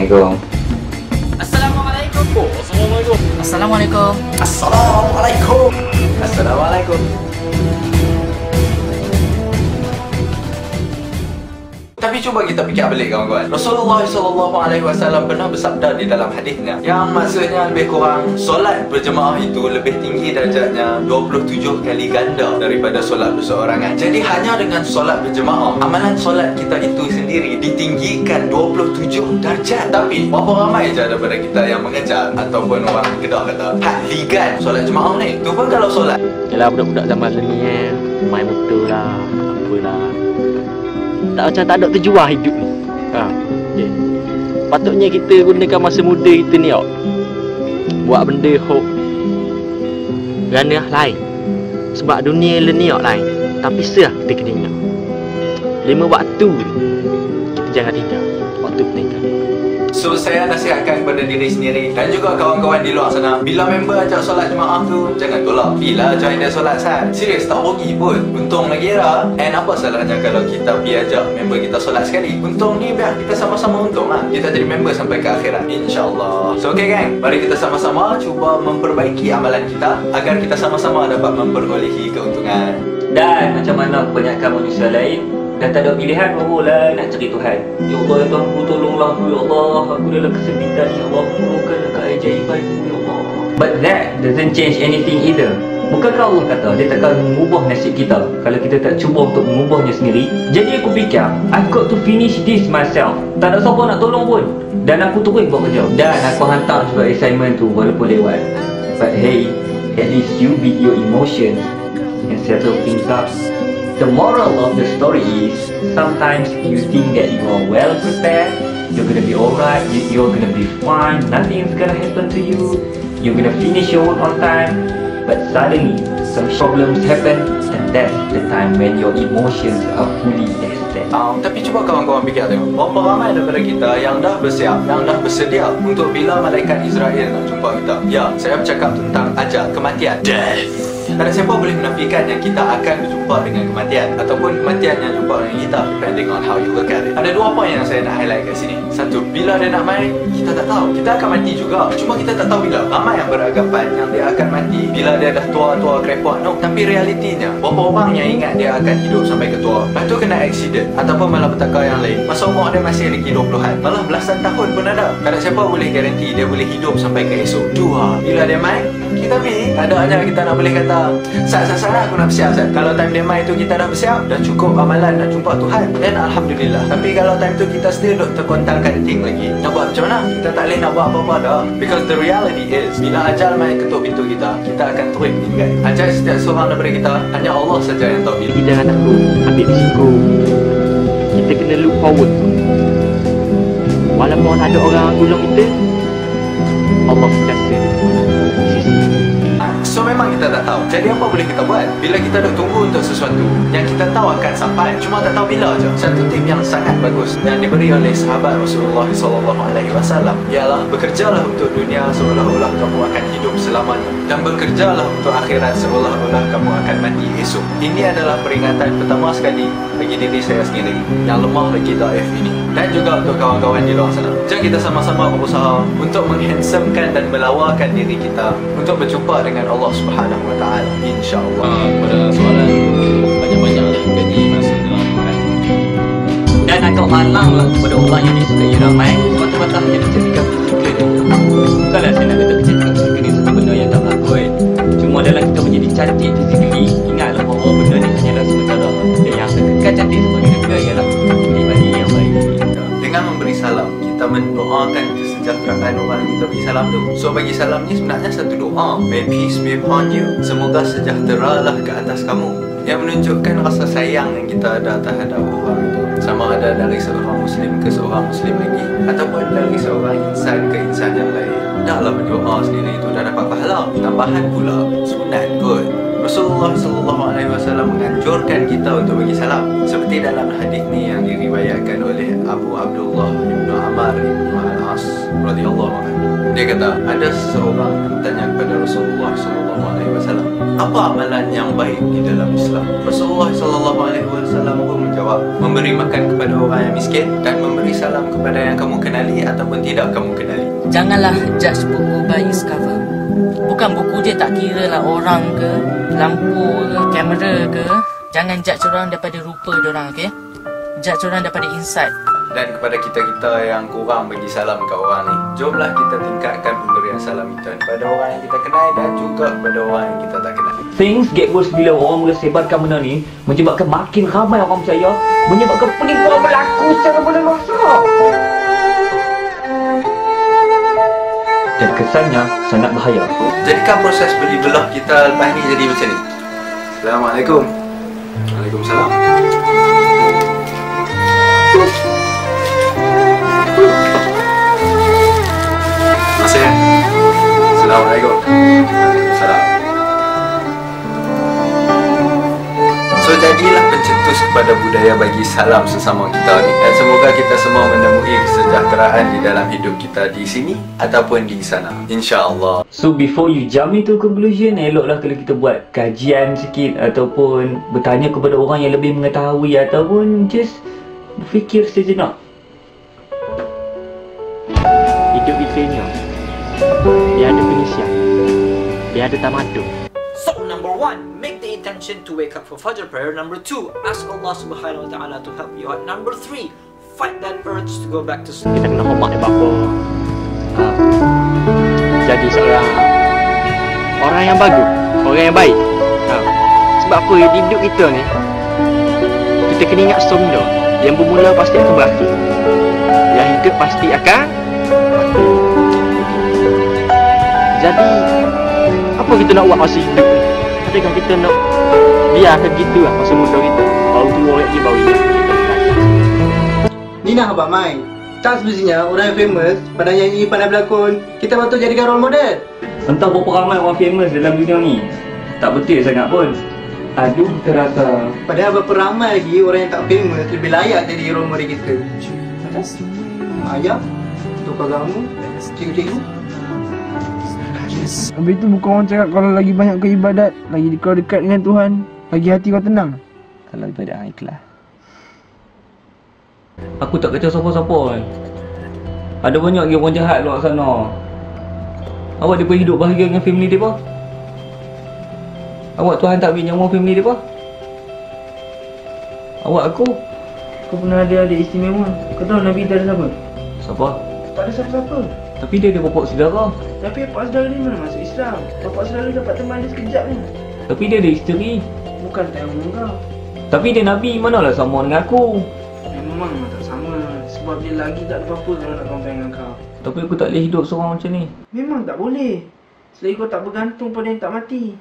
Assalamualaikum. Assalamualaikum. Oh, Assalamualaikum. Assalamualaikum. Assalamualaikum. Assalamualaikum. Tapi cuba kita fikir balik kawan-kawan. Rasulullah SAW pernah bersabda di dalam hadisnya yang maksudnya lebih kurang solat berjemaah itu lebih tinggi darjatnya 27 kali ganda daripada solat berseorangan. Jadi hanya dengan solat berjemaah, amalan solat kita itu sendiri ditinggikan 27 darjat. Tapi berapa ramai je daripada kita yang mengejar ataupun orang Kedah kata hak ligan solat jemaah ni. Tu pun kalau solat. Yalah budak-budak zaman ni main motor lah, apalah. Tak macam tak ada terjuah hidup ni. Okay. Patutnya kita gunakan masa muda kita ni buat benda hok ranah lain. Sebab dunia ni lain. Tapi serah kita kena ingat 5 waktu kita jangan tinggal. Waktu peninggal. So saya nasihatkan kepada diri sendiri dan juga kawan-kawan di luar sana, bila member ajak solat jemaah tu, jangan tolak. Bila join dia solat sat, serius tak rugi pun. Untung lagi lah. And apa salahnya kalau kita pergi ajak member kita solat sekali? Untung ni biar kita sama-sama untung lah. Kita jadi member sampai ke akhirat, InsyaAllah. So okay gang, mari kita sama-sama cuba memperbaiki amalan kita agar kita sama-sama dapat memperolehi keuntungan. Dan macam mana kebanyakan manusia lain dah tak ada pilihan, barulah nak cari Tuhan. Ya Allah, ya Tuhanku, tolonglah aku, ya Allah. Aku dalam kesempitan, ya Allah. Turunkanlah keajaiban-Mu, ya Allah. But that doesn't change anything either. Bukankah Allah kata dia takkan mengubah nasib kita kalau kita tak cuba untuk mengubahnya sendiri? Jadi aku fikir, I've got to finish this myself. Tak ada siapa nak tolong pun. Dan aku terus buat kerja. Dan aku hantar juga assignment tu walaupun lewat. But hey, at least you beat your emotions and settle things up. The moral of the story is, sometimes you think that you are well prepared, you're gonna be alright, you're gonna be fine, nothing's gonna happen to you, you're gonna finish your work on time, but suddenly some problems happen, and that's the time when your emotions are fully tested. Tapi cuba kawan-kawan fikir tengok, berapa ramai daripada kita yang dah bersiap, yang dah bersedia untuk bila malaikat Israel nak jumpa kita. Ya, saya bercakap tentang ajal, kematian, death. Tak ada siapa boleh menafikan yang kita akan berjumpa dengan kematian ataupun kematian yang jumpa dengan kita, depending on how you look at it. Ada 2 poin yang saya nak highlight kat sini. Satu, bila dia nak main, kita tak tahu. Kita akan mati juga, cuma kita tak tahu bila. Ramai yang beranggapan yang dia akan mati bila dia dah tua-tua krepot. No, tapi realitinya, berapa orang yang ingat dia akan hidup sampai ke tua, lepas tu kena accident ataupun malapetaka yang lain. Masa umur dia masih lagi 20-an, malah belasan tahun pun ada. Tak ada siapa boleh garanti dia boleh hidup sampai ke esok. 2, bila dia main, kita pergi. Tak ada hanya kita nak boleh kata, Sat, aku nak bersiap, Sat. Kalau time dia main tu kita dah bersiap, dah cukup amalan nak jumpa Tuhan, dan Alhamdulillah. Tapi kalau time tu kita still duk terkontalkan ting lagi, nak buat macam mana? Kita tak boleh nak buat apa-apa dah. Because the reality is, bila ajal main ketuk pintu kita, kita akan terus meninggal. Ajal setiap seorang daripada kita, hanya Allah saja yang tahu bila. Jadi jangan takut ambil risiko. Kita kena look forward. Walaupun ada orang tolong kita, Allah sentiasa di sisi. So memang kita tak tahu. Jadi apa boleh kita buat? Bila kita duk tunggu untuk sesuatu yang kita tahu akan sampai, cuma tak tahu bila je. Satu tip yang sangat bagus yang diberi oleh sahabat Rasulullah SAW ialah bekerjalah untuk dunia seolah-olah kamu akan hidup selamanya, dan bekerjalah untuk akhirat seolah-olah kamu akan mati esok. Ini adalah peringatan pertama sekali bagi diri saya sendiri yang lemah lagi daif ini, dan juga untuk kawan-kawan di luar sana. Jom kita sama-sama berusaha untuk menghandsomkan dan melawakan diri kita untuk berjumpa dengan Allah Subhanahu wa ta'ala, insyaAllah. Pada soalan banyak-banyak gaji masa dalam Quran. Dan agak malanglah kepada orang yang disukai ramai semata-mata hanya kecantikan fizikal ni. Bukanlah saya nak kata kecantikan fizikal ni satu benda yang tak berlaku Cuma dalam kita menjadi cantik fizikali, ingatlah bahawa benda ni hanyalah sementara. Dan yang akan kekal cantik sebagai negara ialah pribadi yang baik. Dengan memberi salam, kita mendoakan kesejahteraan orang yang kita beri salam tu. So bagi salam ni sebenarnya satu doa. May peace be upon you. Semoga sejahteralah ke atas kamu. Yang menunjukkan rasa sayang yang kita ada terhadap orang itu, sama ada dari seorang Muslim ke seorang Muslim lagi, ataupun dari seorang insan ke insan yang lain. Dahlah berdoa sendiri itu dah dapat pahala. Tambahan pula sunat kot. Rasulullah SAW menganjurkan kita untuk bagi salam, seperti dalam hadis ni yang diriwayatkan oleh Abu Abdullah Ibn Amar Ibn Al-As radhiyallahu anhu. Dia kata, ada seseorang bertanya kepada Rasulullah SAW, apa amalan yang baik di dalam Islam? Rasulullah SAW pun menjawab, memberi makan kepada orang yang miskin dan memberi salam kepada yang kamu kenali ataupun tidak kamu kenali. Janganlah judge buku by its cover. Bukan buku je, tak kira lah orang ke, lampu ke, kamera ke. Jangan judge orang daripada rupa diorang, okey? Judge orang daripada insight. Dan kepada kita-kita yang kurang bagi salam ke orang ni, jomlah kita tingkatkan pemberian salam kita kepada orang yang kita kenal dan juga kepada orang yang kita tak kenal. Things get worse bila orang mula sebarkan benda ni, menyebabkan makin ramai orang percaya, menyebabkan penipuan berlaku secara berleluasa. Dan kesannya sangat bahaya. Jadikan proses beli belah kita lepas ni jadi macam ni. Assalamualaikum. Waalaikumsalam. Masih ya? Assalamualaikum. Waalaikumsalam. So jadilah pencetus kepada budaya bagi salam sesama kita ni. Dan semoga kita semua menemui kesejahteraan di dalam hidup kita di sini ataupun di sana, InsyaAllah. So before you jump into conclusion, eloklah kalau kita buat kajian sikit ataupun bertanya kepada orang yang lebih mengetahui ataupun just berfikir sejenak. Hidup itu ini, dia ada penisian, dia ada tamadun. So number 1, make the intention to wake up for Fajr prayer. Number 2, ask Allah subhanahu wa ta'ala to help you out. Number 3, fight that urge to go back to sleep. Kita kena hormat dia bapa. Jadi seorang orang yang bagus, orang yang baik. Sebab apa di hidup kita ni, kita kena ingat semua yang bermula pasti akan berakhir. Yang hidup pasti akan mati. Jadi apa kita nak buat masa hidup ni? Adakah kita nak biarkan gitu lah masa muda kita? Baru tua lagi baru kita belajar. Ni nak Abang Mai. Tak semestinya orang yang famous, pandai nyanyi, pandai berlakon, kita patut jadikan role model. Entah berapa ramai orang famous dalam dunia ni, tak betul sangat pun. Aduh terasa. Padahal berapa ramai lagi orang yang tak famous lebih layak jadi role model kita. Mak ayah, tukar agama, cikgu-cikgu. Habis tu bukan orang cakap kalau lagi banyak kau ibadat, lagi kau dekat dengan Tuhan, lagi hati kau tenang. Kalau ibadat ikhlas. Aku tak kacau siapa-siapa kan. Ada banyak lagi orang jahat luar sana. Awak dia hidup bahagia dengan family dia apa? Awak Tuhan tak beri nyawa family dia apa? Awak aku Kau pernah ada adik istimewa. Kau tahu Nabi tak ada siapa? siapa? Tak ada siapa-siapa. Tapi dia ada bapak saudara. Tapi bapak saudara dia mana masuk Islam? Bapak saudara dapat teman dia sekejap ni. Tapi dia ada isteri. Bukan tak yang kau. Tapi dia Nabi, manalah sama dengan aku. Memang tak sama. Sebab dia lagi tak ada apa-apa kalau nak compare dengan kau. Tapi aku tak boleh hidup seorang macam ni. Memang tak boleh. Selagi kau tak bergantung pada yang tak mati.